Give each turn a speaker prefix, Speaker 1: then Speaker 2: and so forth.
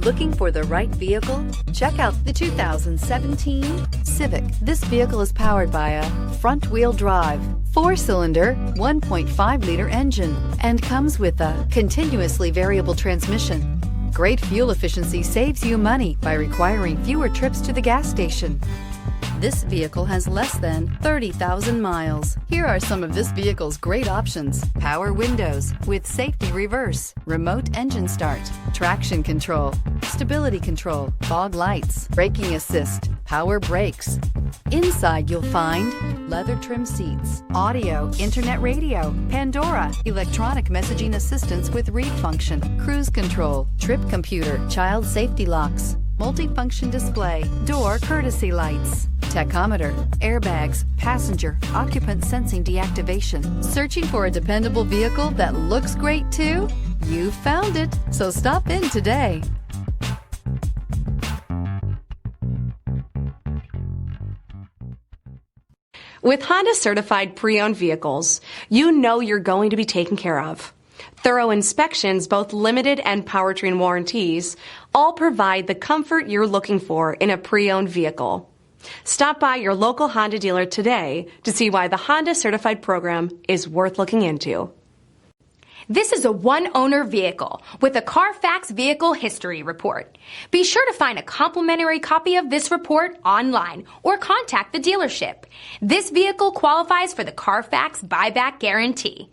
Speaker 1: Looking for the right vehicle? Check out the 2017 Civic. This vehicle is powered by a front-wheel drive, 4-cylinder, 1.5-liter engine, and comes with a continuously variable transmission. Great fuel efficiency saves you money by requiring fewer trips to the gas station. This vehicle has less than 30,000 miles. Here are some of this vehicle's great options: power windows with safety reverse, remote engine start, traction control, stability control, fog lights, braking assist, power brakes. Inside you'll find leather trim seats, audio, internet radio, Pandora, electronic messaging assistance with read function, cruise control, trip computer, child safety locks, multifunction display, door courtesy lights, tachometer, airbags, passenger, occupant sensing deactivation. Searching for a dependable vehicle that looks great too? You found it, so stop in today.
Speaker 2: With Honda certified pre-owned vehicles, you know you're going to be taken care of. Thorough inspections, both limited and powertrain warranties, all provide the comfort you're looking for in a pre-owned vehicle. Stop by your local Honda dealer today to see why the Honda Certified program is worth looking into.
Speaker 3: This is a one-owner vehicle with a Carfax Vehicle History Report. Be sure to find a complimentary copy of this report online or contact the dealership. This vehicle qualifies for the Carfax Buyback Guarantee.